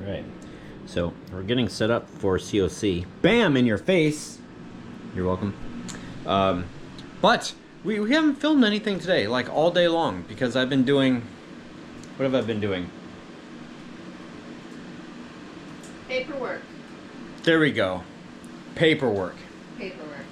All right. So we're getting set up for COC. Bam! In your face. You're welcome. But we haven't filmed anything today, like all day long, because I've been doing... What have I been doing? Paperwork. There we go. Paperwork. Paperwork.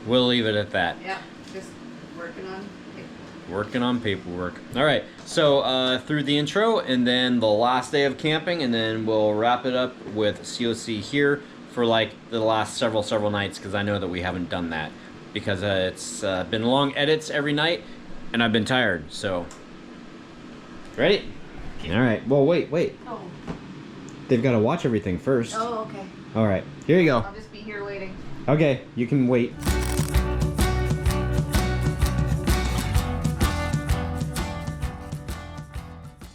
We'll leave it at that. Yeah, just working on paperwork. Working on paperwork. All right, so through the intro, and then the last day of camping, and then we'll wrap it up with COC here for like the last several nights, because I know that we haven't done that, because it's been long edits every night, and I've been tired, so. Ready? All right, well, wait. Oh. They've got to watch everything first. Oh, okay. All right, here you go. I'll just be here waiting. Okay, you can wait.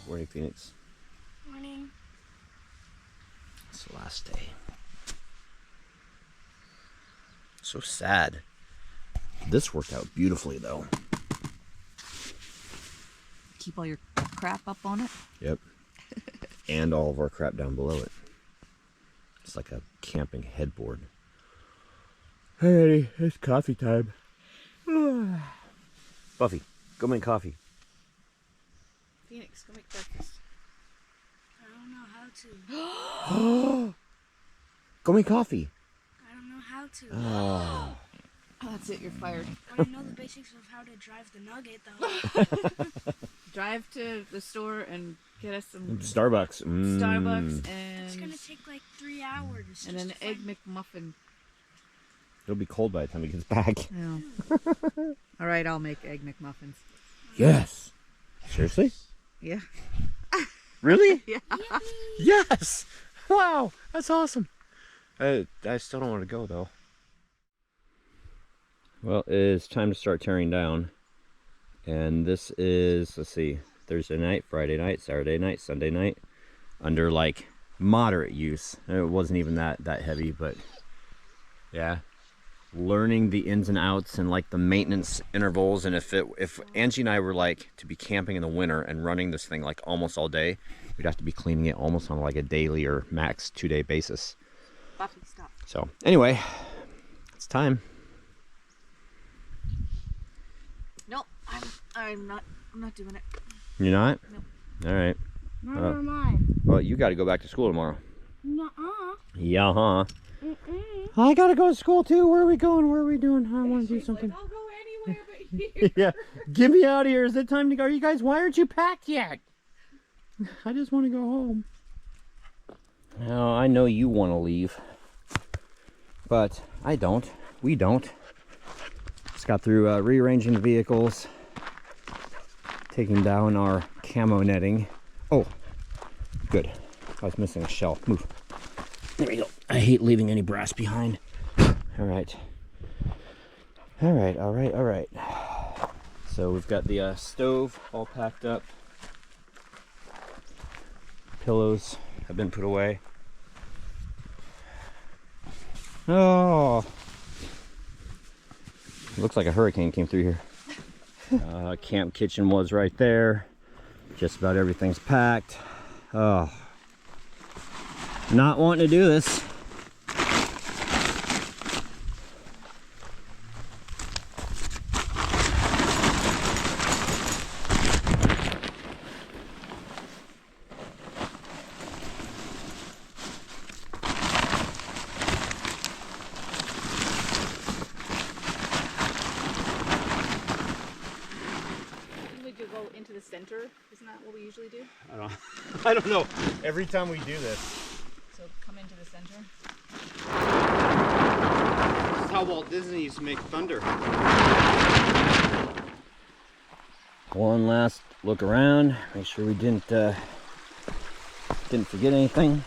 Morning, Phoenix. Morning. It's the last day. So sad. This worked out beautifully, though. Keep all your crap up on it? Yep. And all of our crap down below it. It's like a camping headboard. Hey, it's coffee time. Buffy, go make coffee. Phoenix, go make breakfast. I don't know how to. Go make coffee. I don't know how to. Oh. Oh, that's it, you're fired. But I know the basics of how to drive the Nugget, though. Drive to the store and get us some Starbucks. Starbucks It's gonna and take like 3 hours. an just to egg find- McMuffin. It'll be cold by the time he gets back. Yeah. All right, I'll make egg McMuffins. Yes. Seriously? Yeah. Really? Yeah. Yes. Wow, that's awesome. I still don't want to go though. Well, it is time to start tearing down. And this is, let's see, Thursday night, Friday night, Saturday night, Sunday night, under like moderate use. It wasn't even that heavy, but yeah, learning the ins and outs and like the maintenance intervals. And if Angie and I were like to be camping in the winter and running this thing like almost all day, we'd have to be cleaning it almost on like a daily or max 2-day basis. Buffy, stop. So anyway, it's time. Nope, I'm not doing it. You're not? Nope. All right. Never mind. Well, you got to go back to school tomorrow. Nuh-uh. Yeah, huh? Mm-mm. I got to go to school too. Where are we going? Where are we doing? I want to do something. Like, I'll go anywhere but here. Yeah. Get me out of here. Is it time to go? You guys, why aren't you packed yet? I just want to go home. Now, I know you want to leave, but I don't. We don't. Just got through rearranging the vehicles, taking down our camo netting. Oh, good. I was missing a shell. Move. There we go. I hate leaving any brass behind. All right. All right. So we've got the stove all packed up. Pillows have been put away. Oh. Looks like a hurricane came through here. Camp kitchen was right there. Just about everything's packed. Oh. Not wanting to do this. Would you go into the center? Isn't that what we usually do? I don't know. Every time we do this. So come into the center. This is how Walt Disney used to make thunder. One last look around. Make sure we didn't forget anything.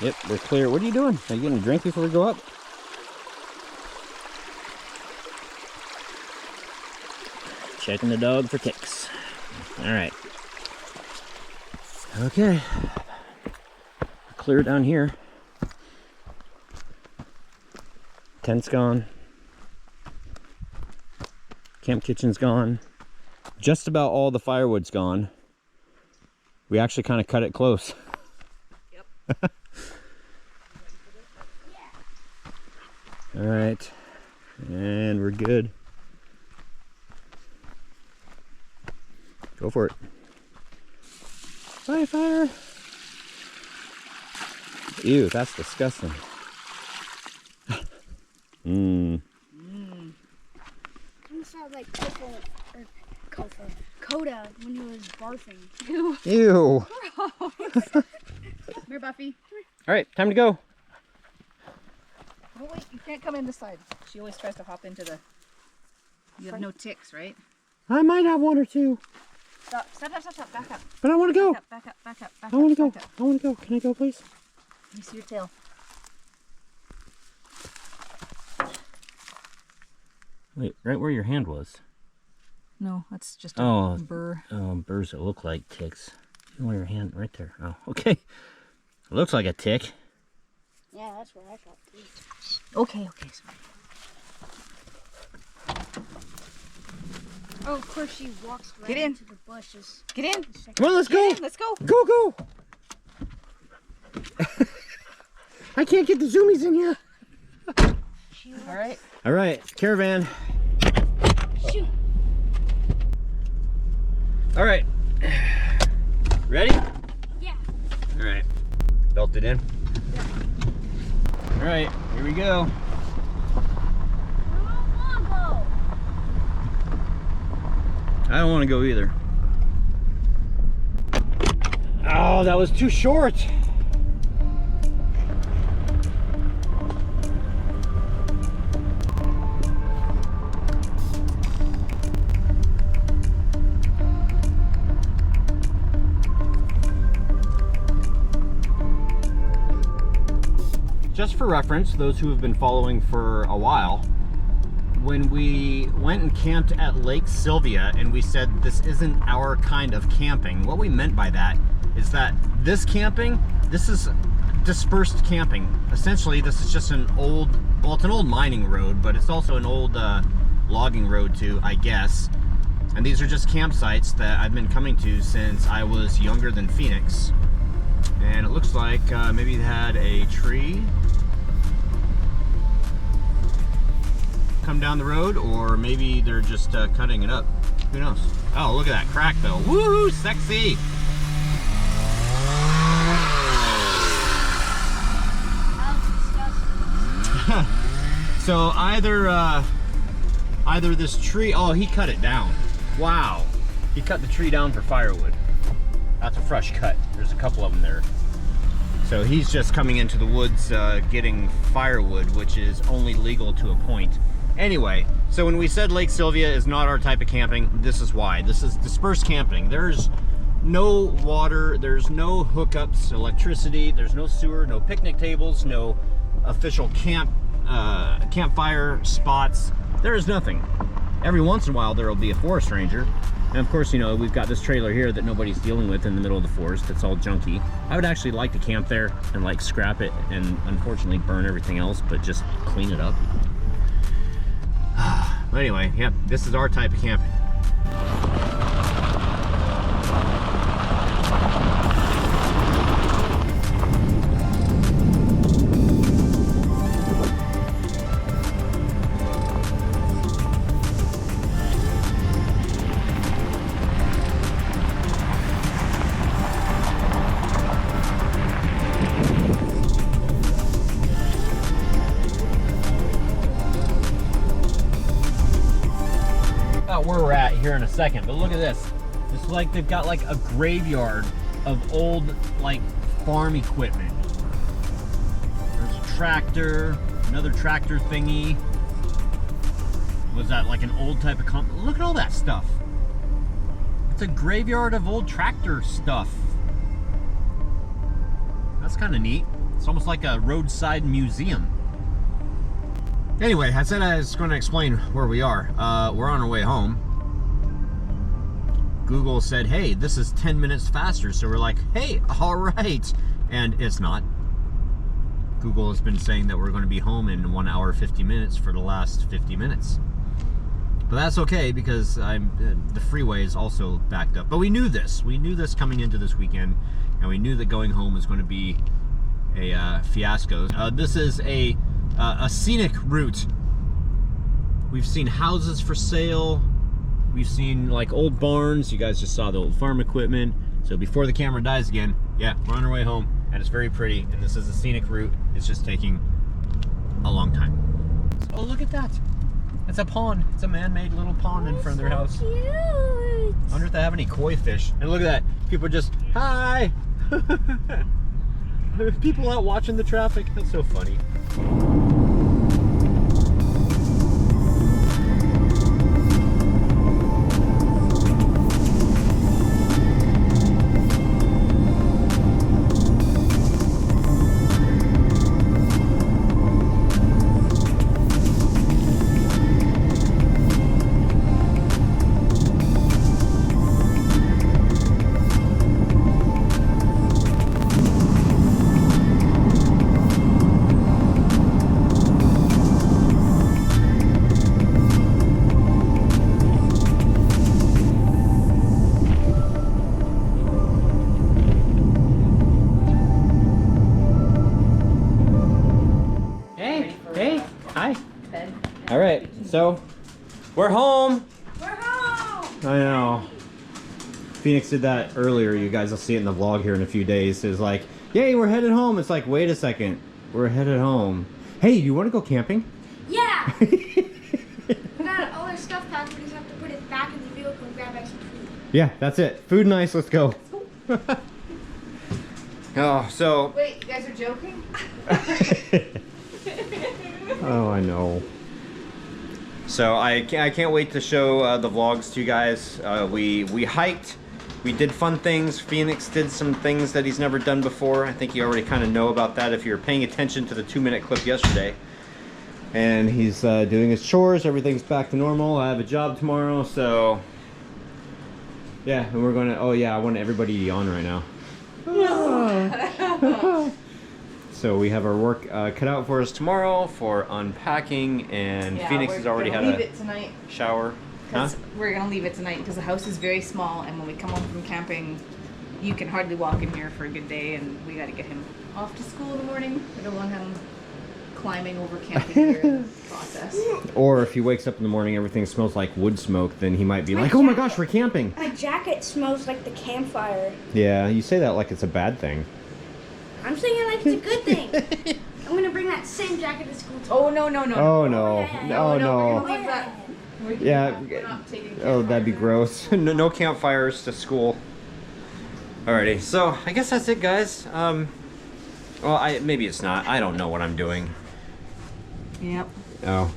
Yep, we're clear. What are you doing? Are you getting a drink before we go up? Checking the dog for kicks. All right. Okay. Clear down here. Tent's gone. Camp kitchen's gone. just about all the firewood's gone. We actually kind of cut it close. Yep. All right, and we're good. Go for it. Bye, fire. Ew, that's disgusting. Mmm. It sounds like Coda when he was barfing. Ew. Ew. Come here, Buffy. All right, time to go. Oh wait, you can't come in this side. She always tries to hop into the... You have no ticks, right? I might have one or two, Stop, stop, stop, stop, stop. Back up. but I want to go. Back up, back up, back up, back I want to up, go. back up. I want to go. Can I go, please? Let me see your tail. Wait, right where your hand was. No, that's just a Oh, burr. Burrs that look like ticks. Where your hand, right there. Oh, okay. It looks like a tick. Yeah, that's where I thought too. Okay, okay, sorry. Oh, of course she walks right Get in. into the bushes. Get in. Come on, let's go. Get in, let's go. Go, go. I can't get the zoomies in here. All right. All right, Caravan. Shoot. All right. Ready? Yeah. All right. Belted in. All right, here we go. I don't want to go either. Oh, that was too short. Just for reference, those who have been following for a while, when we went and camped at Lake Sylvia and we said this isn't our kind of camping, what we meant by that is that this camping, this is dispersed camping. Essentially, this is just an old, well, it's an old mining road, but it's also an old logging road too, I guess. And these are just campsites that I've been coming to since I was younger than Phoenix. And it looks like maybe they had a tree come down the road, or maybe they're just cutting it up. Who knows? Oh, look at that crack though. Woo, sexy! So either this tree, oh, he cut it down. Wow, he cut the tree down for firewood. That's a fresh cut. There's a couple of them there. So he's just coming into the woods getting firewood, which is only legal to a point. Anyway, so when we said Lake Sylvia is not our type of camping, this is why. This is dispersed camping. There's no water, there's no hookups, electricity, there's no sewer, no picnic tables, no official campfire spots. There is nothing. Every once in a while there will be a forest ranger. And of course, you know, we've got this trailer here that nobody's dealing with in the middle of the forest. It's all junky. I would actually like to camp there and like scrap it and unfortunately burn everything else, but just clean it up. But anyway, yep, this is our type of camping. Where we're at here in a second, but look at this. It's like they've got like a graveyard of old like farm equipment. There's a tractor, another tractor thingy. Was that like an old type of look at all that stuff. It's a graveyard of old tractor stuff. That's kind of neat. It's almost like a roadside museum. Anyway, I said I was going to explain where we are. We're on our way home. Google said, hey, this is 10 minutes faster. So we're like, hey, all right. And it's not. Google has been saying that we're going to be home in 1 hour, 50 minutes for the last 50 minutes. But that's okay because the freeway is also backed up. But we knew this. We knew this coming into this weekend, and we knew that going home was going to be a fiasco. This is a scenic route. We've seen houses for sale. We've seen like old barns. You guys just saw the old farm equipment. So before the camera dies again, yeah, we're on our way home, and it's very pretty. And this is a scenic route. It's just taking a long time. Oh, look at that. It's a pond. It's a man-made little pond in front of their house. Cute. I wonder if they have any koi fish. And look at that. People are just, hi! People out watching the traffic. That's so funny. All right, so we're home. We're home. I know. Phoenix did that earlier. You guys will see it in the vlog here in a few days. It's like, yay, we're headed home. It's like, wait a second, we're headed home. Hey, do you want to go camping? Yeah. We got all our stuff packed. We just have to put it back in the vehicle and grab extra food. Yeah, that's it. Food and ice. Let's go. Oh, so. Wait, you guys are joking? Oh, I know. So I can't wait to show the vlogs to you guys. We hiked, we did fun things. Phoenix did some things that he's never done before. I think you already kind of know about that if you're paying attention to the 2-minute clip yesterday. And he's doing his chores. Everything's back to normal. I have a job tomorrow, so yeah. And we're gonna. Oh yeah, I want everybody to yawn right now. So we have our work cut out for us tomorrow for unpacking, and Yeah, Phoenix has already had a leave it tonight. shower. Huh? We're gonna leave it tonight because the house is very small, and when we come home from camping, you can hardly walk in here for a good day, and we got to get him off to school in the morning. I don't want him climbing over camping gear in the process. Or if he wakes up in the morning, everything smells like wood smoke, then he might be like, oh my gosh, we're camping. My jacket smells like the campfire. Yeah, you say that like it's a bad thing. I'm saying it like it's a good thing. I'm gonna bring that same jacket to school tomorrow. Oh no no no! Oh no, yeah. oh We're no. gonna leave that. Yeah. We're not taking Oh, that'd be campfires. gross. No campfires to school. Alrighty, so I guess that's it, guys. Well, maybe it's not. I don't know what I'm doing. Yep. Oh.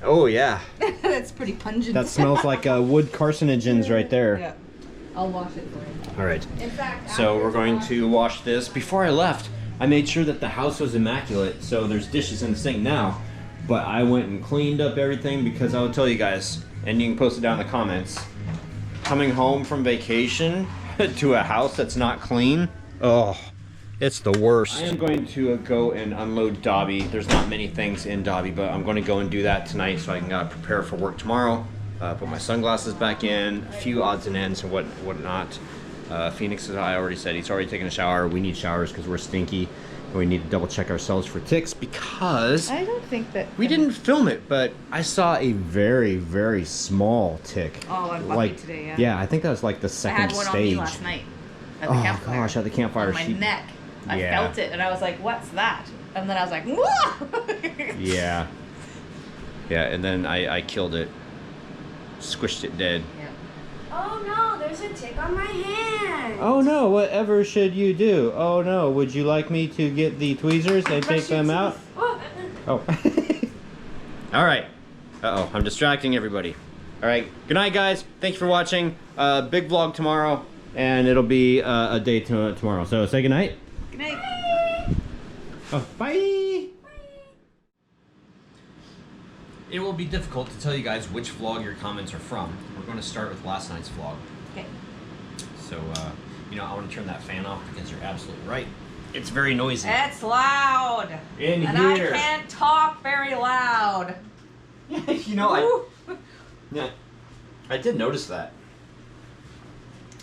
Oh yeah. That's pretty pungent. That smells like wood carcinogens right there. Yeah. I'll wash it for you. All right. In fact, So we're going to wash this. Before I left, I made sure that the house was immaculate. So there's dishes in the sink now, but I went and cleaned up everything because I will tell you guys, and you can post it down in the comments, coming home from vacation to a house that's not clean, oh, it's the worst. I am going to go and unload Dobby. There's not many things in Dobby, but I'm going to go and do that tonight so I can prepare for work tomorrow. Put my sunglasses back in, a few odds and ends and whatnot. Phoenix, as I already said, he's already taken a shower. We need showers because we're stinky. And we need to double check ourselves for ticks because I don't think that we didn't film it, but I saw a very, very small tick. Oh, on Buffy today, yeah. Yeah, I think that was like the I second had one stage. on me last night at the campfire. Gosh, at the campfire. On my neck. I Yeah. felt it, and I was like, "What's that?" And then I was like, "Whoa!" Yeah. Yeah, and then I killed it. Squished it dead. Yeah. Oh no, there's a tick on my hand. Oh no, whatever should you do? Oh no, would you like me to get the tweezers and take them out? Oh. All right. Uh-oh, I'm distracting everybody. All right, good night, guys. Thank you for watching. Big vlog tomorrow, and it'll be a day tomorrow. So say good night. Good night. Oh, bye. It will be difficult to tell you guys which vlog your comments are from. We're going to start with last night's vlog. Okay. So, you know, I want to turn that fan off because you're absolutely right. It's very noisy. It's loud. In and here. I can't talk very loud. You know, Yeah, I did notice that.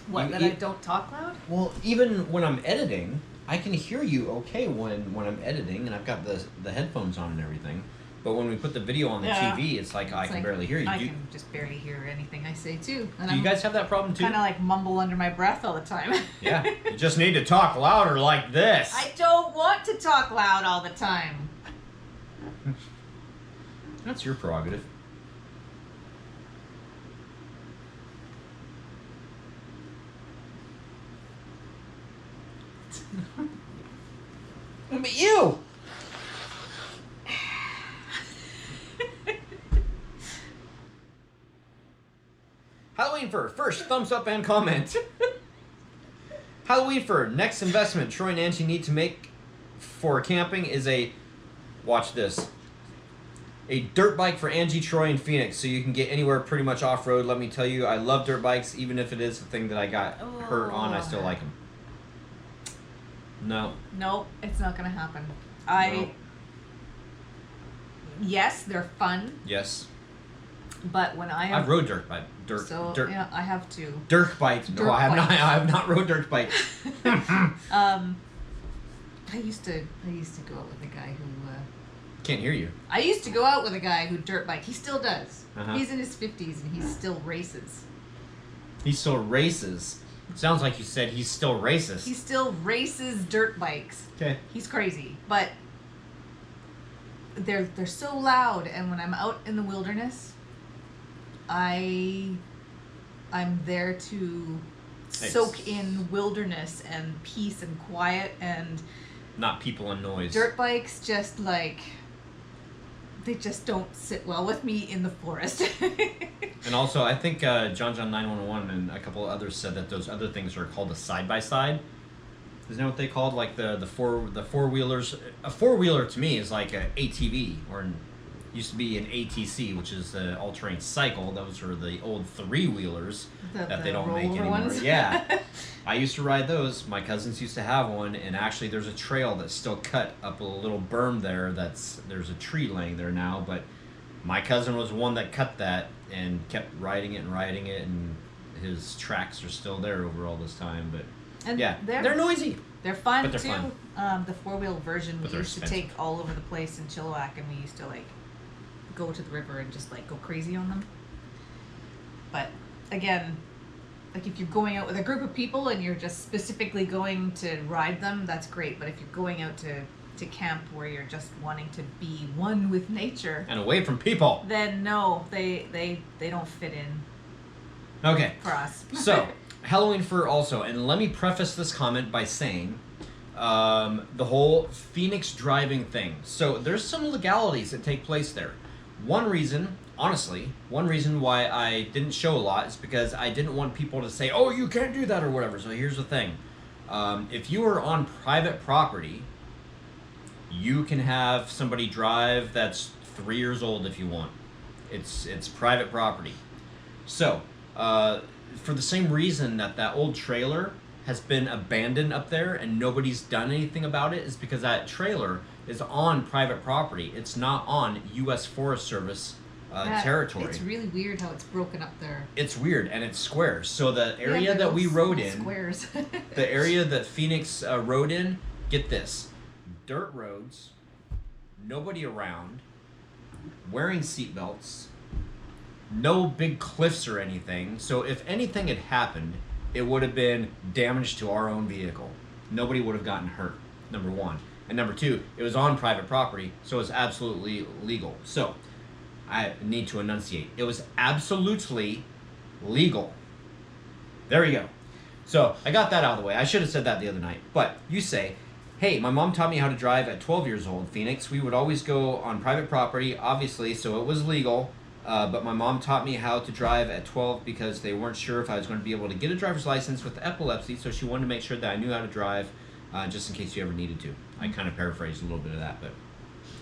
What, that I don't talk loud? Well, even when I'm editing, I can hear you okay when I'm editing, and I've got the headphones on and everything. But when we put the video on the TV, it's like I can barely hear you. I can just barely hear anything I say too. And do you guys have that problem too? Kind of like mumble under my breath all the time. Yeah, you just need to talk louder like this. I don't want to talk loud all the time. That's your prerogative. What about you? Halloween Fur, first thumbs up and comment. Halloween Fur, next investment Troy and Angie need to make for camping is watch this, a dirt bike for Angie, Troy, and Phoenix, so you can get anywhere pretty much off-road. Let me tell you, I love dirt bikes. Even if it is a thing that I got hurt on, I still like them. No. Nope, it's not gonna happen. No. Yes, they're fun. Yes. But when I've rode dirt. Yeah, I have too. Dirt bikes. No, I have not. I have not rode dirt bikes. I used to go out with a guy who. Can't hear you. I used to go out with a guy who dirt bike. He still does. Uh-huh. He's in his 50s and he still races. He still races. Sounds like you said he's still racist. He still races dirt bikes. Okay. He's crazy, but they're so loud, and when I'm out in the wilderness, I'm there to soak in wilderness and peace and quiet, and not people and noise. Dirt bikes just they just don't sit well with me in the forest. And also, I think John 911 and a couple of others said that those other things are called a side-by-side. Isn't that what they called? Like the four-wheelers. A four-wheeler to me is like an ATV, or used to be an ATC, which is the all-terrain cycle. Those are the old three-wheelers that they don't make anymore. Ones? Yeah. I used to ride those. My cousins used to have one, and actually there's a trail that's still cut up a little berm there. There's a tree laying there now, but my cousin was one that cut that and kept riding it, and his tracks are still there over all this time. But and yeah, they're noisy. They're fun but they're too. Fun. The four-wheel version but we used expensive. to take all over the place in Chilliwack, and we used to go to the river and just go crazy on them. But again, if you're going out with a group of people and you're just specifically going to ride them, that's great. But if you're going out to camp where you're just wanting to be one with nature and away from people, then no, they don't fit in. Okay. For us. So, Halloween Fur also, and let me preface this comment by saying the whole Phoenix driving thing. So there's some legalities that take place there. One reason why I didn't show a lot is because I didn't want people to say, oh, you can't do that or whatever. So here's the thing. If you are on private property, you can have somebody drive that's 3 years old if you want. It's private property. So, for the same reason that old trailer has been abandoned up there and nobody's done anything about it, is because that trailer is on private property. It's not on U.S. Forest Service territory. It's really weird how it's broken up there. It's weird, and it's squares. So the area that we rode in, squares. the area that Phoenix rode in, get this, dirt roads, nobody around, wearing seatbelts, no big cliffs or anything. So if anything had happened, it would have been damage to our own vehicle. Nobody would have gotten hurt, number one. And number two, it was on private property, so it's absolutely legal. So I need to enunciate. It was absolutely legal. There we go. So I got that out of the way. I should have said that the other night. But you say, hey, my mom taught me how to drive at 12 years old, Phoenix. We would always go on private property, obviously, so it was legal. But my mom taught me how to drive at 12 because they weren't sure if I was going to be able to get a driver's license with epilepsy, so she wanted to make sure that I knew how to drive just in case you ever needed to. I kind of paraphrased a little bit of that, but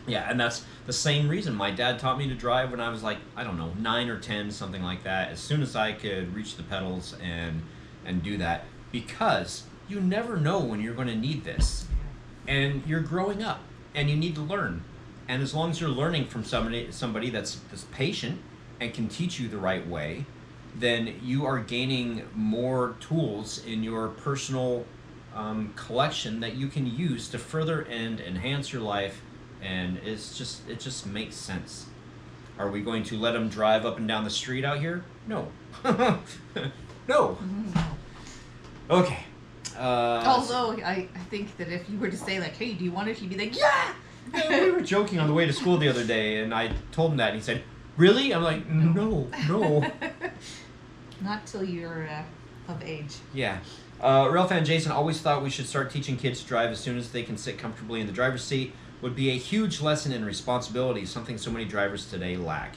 yeah, and that's the same reason my dad taught me to drive when I was like, I don't know, 9 or 10, something like that, as soon as I could reach the pedals and do that, because you never know when you're going to need this, and you're growing up, and you need to learn. And as long as you're learning from somebody that's patient and can teach you the right way, then you are gaining more tools in your personal collection that you can use to further and enhance your life, and it just makes sense. Are we going to let them drive up and down the street out here? No. No. Okay. Although I think that if you were to say like, "Hey, do you want it?" He'd be like, "Yeah." We were joking on the way to school the other day, and I told him that, and he said, "Really?" I'm like, "No." Not till you're of age. Yeah. Real fan Jason always thought we should start teaching kids to drive as soon as they can sit comfortably in the driver's seat. Would be a huge lesson in responsibility, something so many drivers today lack.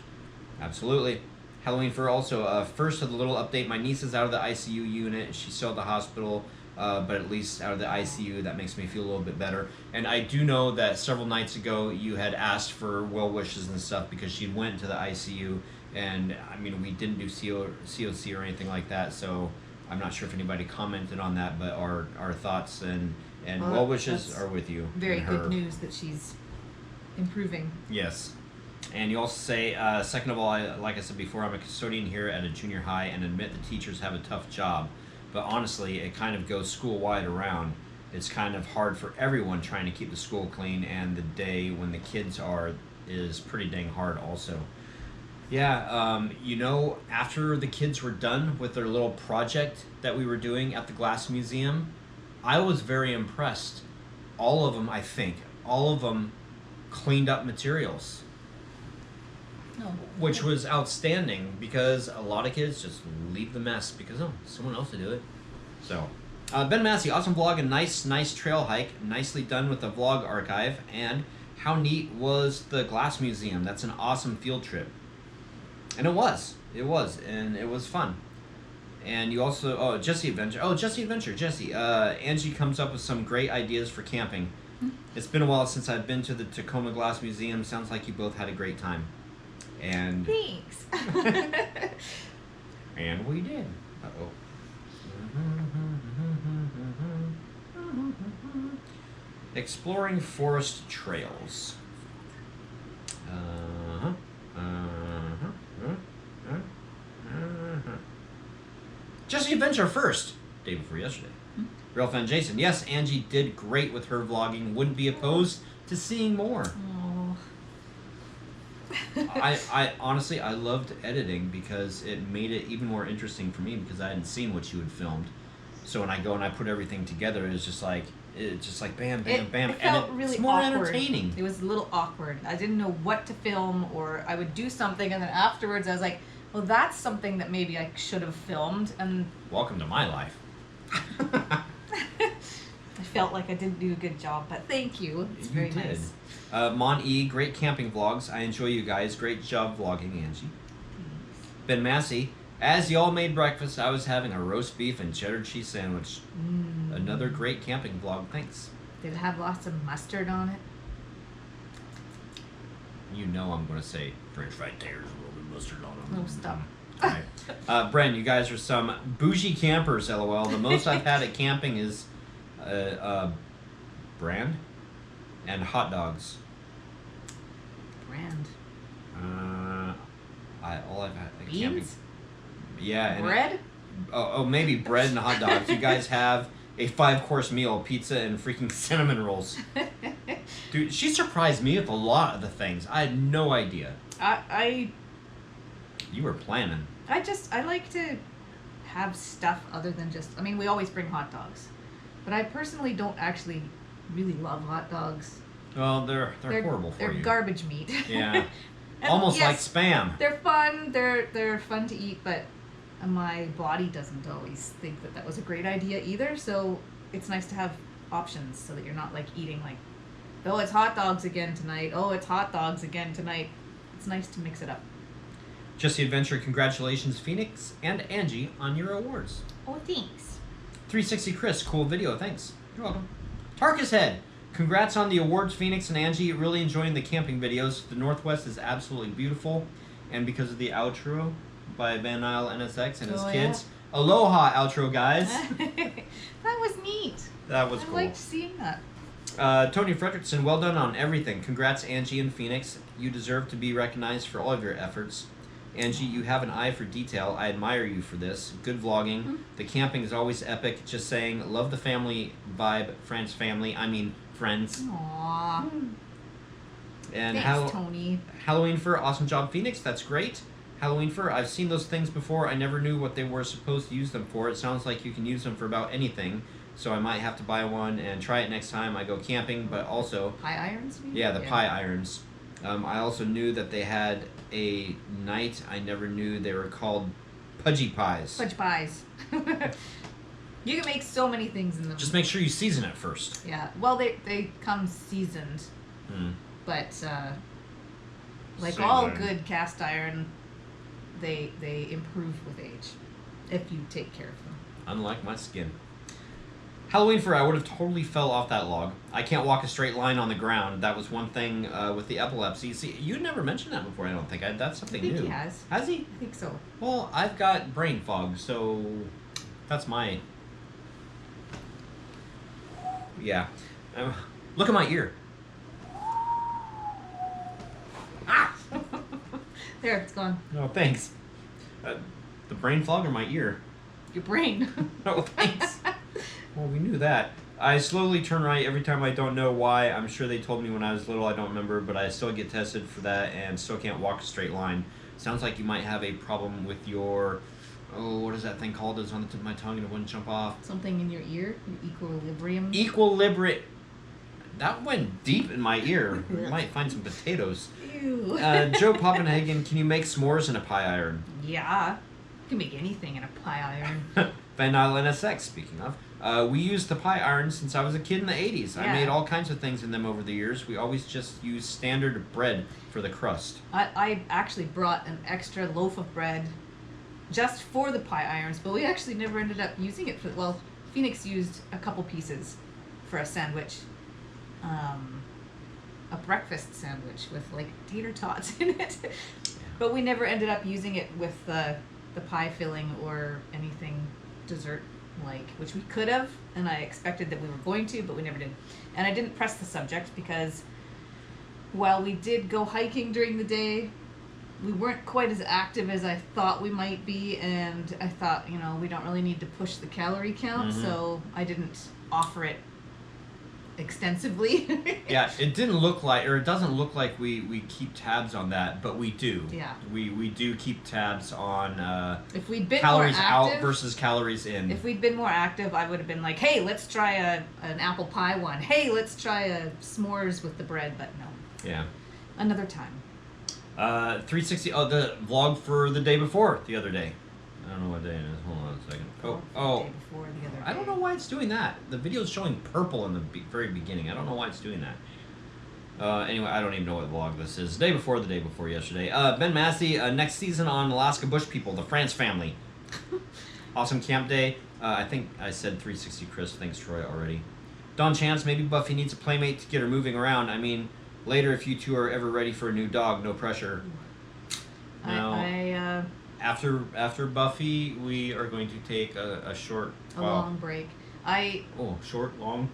Absolutely. Halloween for also, first of the little update, my niece is out of the ICU unit. She's still at the hospital, but at least out of the ICU. That makes me feel a little bit better. And I do know that several nights ago you had asked for well wishes and stuff because she went to the ICU. And, I mean, we didn't do COC or anything like that, so I'm not sure if anybody commented on that, but our thoughts and well wishes are with you. Very good news that she's improving. Yes. And you also say, second of all, like I said before, I'm a custodian here at a junior high and admit the teachers have a tough job. But honestly, it kind of goes school-wide around. It's kind of hard for everyone trying to keep the school clean, and the day when the kids are is pretty dang hard also. Yeah, you know, after the kids were done with their little project that we were doing at the Glass Museum, I was very impressed. All of them cleaned up materials. Oh. Which was outstanding because a lot of kids just leave the mess because, oh, someone else will do it. So, Ben Massey, awesome vlog and nice trail hike. Nicely done with the vlog archive. And how neat was the Glass Museum? That's an awesome field trip. And it was, and it was fun. And you also, Jesse Adventure. Jesse. Angie comes up with some great ideas for camping. It's been a while since I've been to the Tacoma Glass Museum. Sounds like you both had a great time. And thanks. And we did. Uh-oh. Exploring forest trails. Jesse Adventure first. Day before yesterday. Real fan Jason. Yes, Angie did great with her vlogging. Wouldn't be opposed to seeing more. Oh. I honestly, I loved editing because it made it even more interesting for me because I hadn't seen what you had filmed. So when I go and I put everything together, it's just like bam, bam, bam. It felt and really it's more awkward. entertaining. It was a little awkward. I didn't know what to film, or I would do something and then afterwards I was like, well, that's something that maybe I should have filmed. And welcome to my life. I felt like I didn't do a good job, but thank you. It's very nice. Mon E, great camping vlogs. I enjoy you guys. Great job vlogging, Angie. Thanks. Ben Massey, as y'all made breakfast, I was having a roast beef and cheddar cheese sandwich. Another great camping vlog. Thanks. Did it have lots of mustard on it? You know I'm going to say French fried taters with a little bit of mustard on them. No, stop. All right. Bren, you guys are some bougie campers, LOL. The most I've had at camping is brand and hot dogs. Brand. All I've had at Beans? camping. Yeah. And bread? Maybe bread and hot dogs. You guys have a 5-course meal, pizza and freaking cinnamon rolls. Dude, she surprised me with a lot of the things. I had no idea. You were planning. I like to have stuff other than just, I mean, we always bring hot dogs. But I personally don't actually really love hot dogs. Well, they're horrible for you. They're garbage meat. Yeah. Almost yes, like spam. They're fun. They're fun to eat, but my body doesn't always think that was a great idea either. So it's nice to have options so that you're not like eating like, oh, it's hot dogs again tonight. Oh, it's hot dogs again tonight. It's nice to mix it up. Jesse Adventure, congratulations, Phoenix and Angie, on your awards. Oh, thanks. 360 Chris, cool video, thanks. You're welcome. Tarkus Head, congrats on the awards, Phoenix and Angie. Really enjoying the camping videos. The Northwest is absolutely beautiful, and because of the outro by Van Nile NSX and his kids. Yeah. Aloha, outro guys. That was neat. That was cool. I liked seeing that. Tony Fredrickson, well done on everything. Congrats, Angie and Phoenix. You deserve to be recognized for all of your efforts. Angie, you have an eye for detail. I admire you for this. Good vlogging. Mm-hmm. The camping is always epic. Just saying. Love the family vibe. Friends, family. I mean, friends. Aww. And Thanks, Tony. Halloween Fur, awesome job, Phoenix. That's great. Halloween Fur, I've seen those things before. I never knew what they were supposed to use them for. It sounds like you can use them for about anything. So I might have to buy one and try it next time I go camping. But also... Pie irons? Maybe? Yeah, the pie irons. I also knew that they had a night. I never knew they were called pudgy pies. Fudge pies. You can make so many things in them. Just make sure you season it first. Yeah. Well, they come seasoned. But like all good cast iron, they improve with age if you take care of them. Unlike my skin. Halloween Fur, I would have totally fell off that log. I can't walk a straight line on the ground. That was one thing with the epilepsy. See, you never mentioned that before, I don't think. That's something new. I think he has. Has he? I think so. Well, I've got brain fog, so that's my... Yeah. Look at my ear. Ah! There, it's gone. No, thanks. The brain fog or my ear? Your brain. No, thanks. Well, we knew that. I slowly turn right every time. I don't know why. I'm sure they told me when I was little. I don't remember, but I still get tested for that and still can't walk a straight line. Sounds like you might have a problem with your... Oh, what is that thing called? It's on the tip of my tongue and it wouldn't jump off. Something in your ear? Your equilibrium? Equilibrium. That went deep in my ear. You might find some potatoes. Ew. Joe Poppenhagen, can you make s'mores in a pie iron? Yeah. You can make anything in a pie iron. Van Nile NSX, speaking of. We used the pie iron since I was a kid in the 80s. Yeah. I made all kinds of things in them over the years. We always just used standard bread for the crust. I actually brought an extra loaf of bread just for the pie irons, but we actually never ended up using it for... Well, Phoenix used a couple pieces for a sandwich. A breakfast sandwich with, like, tater tots in it. But we never ended up using it with the pie filling or anything dessert-like, which we could have, and I expected that we were going to, but we never did. And I didn't press the subject because while we did go hiking during the day, we weren't quite as active as I thought we might be, and I thought, you know, we don't really need to push the calorie count, so I didn't offer it extensively. Yeah, it didn't look like, or it doesn't look like we keep tabs on that, but we do. Yeah. We do keep tabs on if we'd been calories more active, out versus calories in. If we'd been more active, I would have been like, hey, let's try an apple pie one. Hey, let's try a s'mores with the bread, but no. Yeah. Another time. 360, oh, the vlog for the day before, the other day. I don't know what day it is. Hold on a second. The day before the other day. I don't know why it's doing that. The video's showing purple in the very beginning. I don't know why it's doing that. Anyway, I don't even know what vlog this is. The day before yesterday. Ben Massey, next season on Alaska Bush People, the France family. Awesome camp day. I think I said 360 Chris. Thanks, Troy, already. Don Chance, maybe Buffy needs a playmate to get her moving around. I mean, later if you two are ever ready for a new dog, no pressure. No. After Buffy, we are going to take a short... long break. Short, long?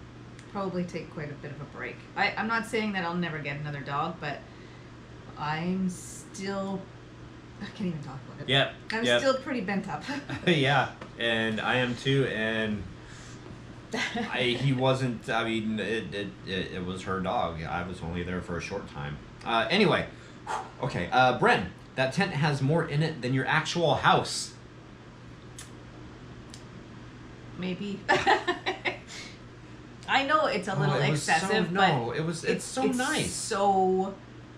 Probably take quite a bit of a break. I'm not saying that I'll never get another dog, but I'm still... I can't even talk about it. Yep. I'm still pretty bent up. Yeah, and I am too, and he wasn't... I mean, it was her dog. I was only there for a short time. Anyway, okay, Bren. That tent has more in it than your actual house. Maybe. I know it's a little excessive, but it's so nice. So,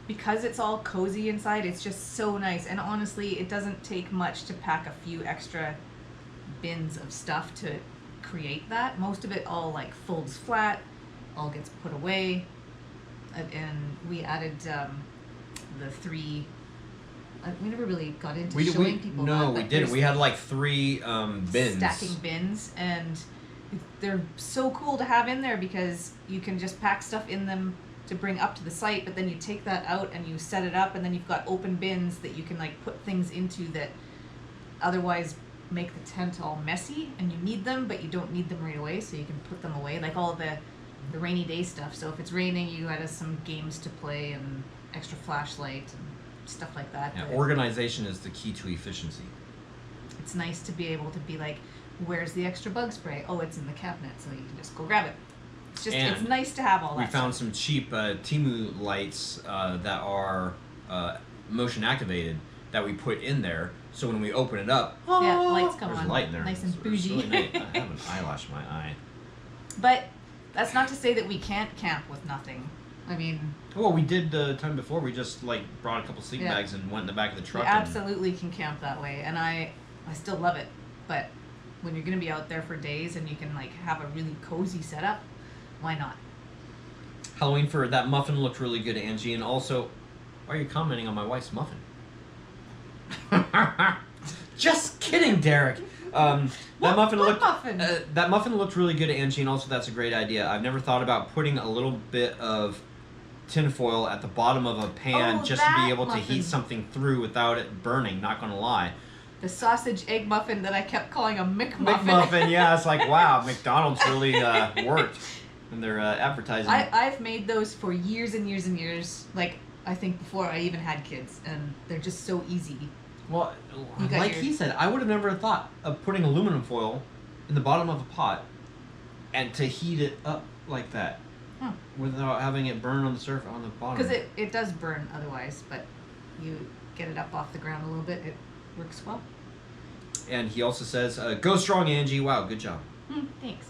because it's all cozy inside, it's just so nice. And honestly, it doesn't take much to pack a few extra bins of stuff to create that. Most of it all like folds flat, all gets put away, and we added the 3. We never really got into showing people that. No, we didn't. We had like 3 bins. Stacking bins, and they're so cool to have in there because you can just pack stuff in them to bring up to the site, but then you take that out and you set it up, and then you've got open bins that you can like put things into that otherwise make the tent all messy, and you need them, but you don't need them right away, so you can put them away, like all the rainy day stuff. So if it's raining, you add some games to play and extra flashlight and stuff like that. Yeah, But organization is the key to efficiency. it's nice to be able to be like, where's the extra bug spray? Oh, it's in the cabinet, so you can just go grab it. It's just, And it's nice to have all that We found stuff. some cheap Temu lights that are motion activated that we put in there. So when we open it up, Yeah, lights come there's on. light in there. Nice and It's bougie. really nice. I have an eyelash in my eye. But that's not to say that we can't camp with nothing. I mean, Well, we did the time before. We just like brought a couple sleeping Yeah. bags and went in the back of the we truck. And absolutely can camp that way, and I still love it. But when you're gonna be out there for days and you can like have a really cozy setup, why not? Halloween for that muffin looked really good, Angie. And also, why are you commenting on my wife's muffin? Just kidding, Derek. That muffin what looked muffin? that muffin looked really good, Angie, and also that's a great idea. I've never thought about putting a little bit of tinfoil at the bottom of a pan Oh, just to be that able to muffin. heat something through without it burning. Not gonna lie. The sausage egg muffin that I kept calling a McMuffin. McMuffin, yeah, it's like wow, McDonald's really worked in their advertising. I've made those for years and years and years. Like I think before I even had kids, and they're just so easy. Well, You got like your- he said, I would have never thought of putting aluminum foil in the bottom of a pot and to heat it up like that Huh. without having it burn on the surface on the bottom. Because it does burn otherwise, but you get it up off the ground a little bit, it works well. And he also says, "Go strong, Angie! Wow, good job." Thanks.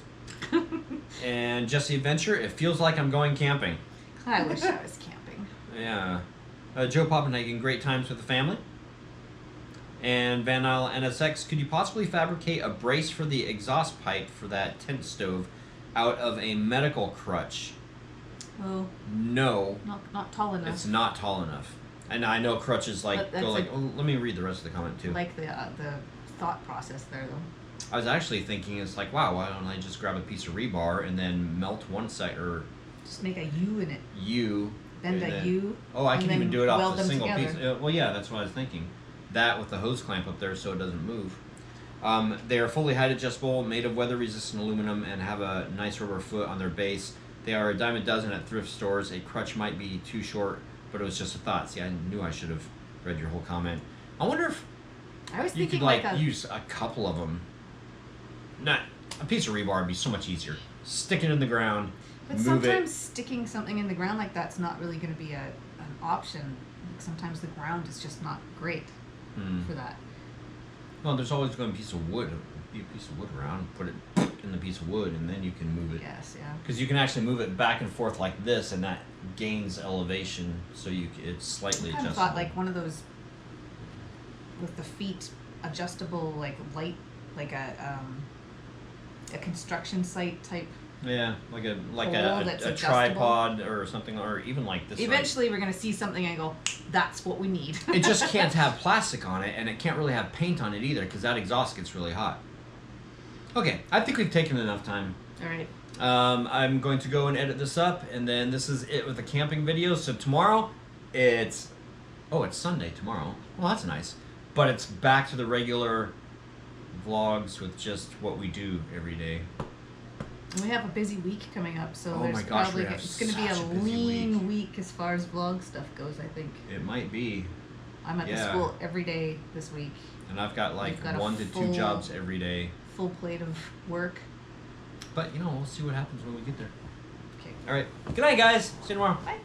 And Jesse Adventure, it feels like I'm going camping. I wish I was camping. Yeah. Joe Poppenhagen, great times with the family. And Van Isle NSX, could you possibly fabricate a brace for the exhaust pipe for that tent stove out of a medical crutch? Well, No, not tall enough. it's not tall enough. And I know crutches But like that's go like. a- Oh, let me read the rest of the comment too. Like the thought process there though. I was actually thinking, it's like, wow, why don't I just grab a piece of rebar and then melt one side or Just make a U in it. U. Bend and a then- U. Oh, I and can then even do it weld off a them single together. piece. Well, yeah, that's what I was thinking. That with the hose clamp up there so it doesn't move. They are fully height adjustable, made of weather resistant aluminum, and have a nice rubber foot on their base. They are a dime a dozen at thrift stores. A crutch might be too short, but it was just a thought. See, I knew I should have read your whole comment. I wonder if I was you thinking could like a use a couple of them. Not a piece of rebar would be so much easier. Stick it in the ground, But move sometimes it. sticking something in the ground like that's not really going to be an option. Like sometimes the ground is just not great for that. Well, there's always going to be a piece of wood around. Put it in the piece of wood, and then you can move it. Yes, yeah. Because you can actually move it back and forth like this, and that gains elevation, so it's slightly I kind of adjustable. thought like one of those with the feet adjustable, like light, like a construction site type. Yeah, like a Pole that's a adjustable. tripod or something, or even like this. Eventually, we're gonna see something and go, "That's what we need." It just can't have plastic on it, and it can't really have paint on it either, because that exhaust gets really hot. Okay, I think we've taken enough time. All right. I'm going to go and edit this up, and then this is it with the camping video. So tomorrow, it's Sunday tomorrow. Well, that's nice. But it's back to the regular vlogs with just what we do every day. And we have a busy week coming up, so Oh there's my gosh, probably we have it's going to be a such a busy lean week as far as vlog stuff goes. I think It might be. I'm at the Yeah. school every day this week, And I've got like We've got a 1 to 2 full- jobs every day. full plate of work. But, we'll see what happens when we get there. Okay. All right. Good night, guys. See you tomorrow. Bye.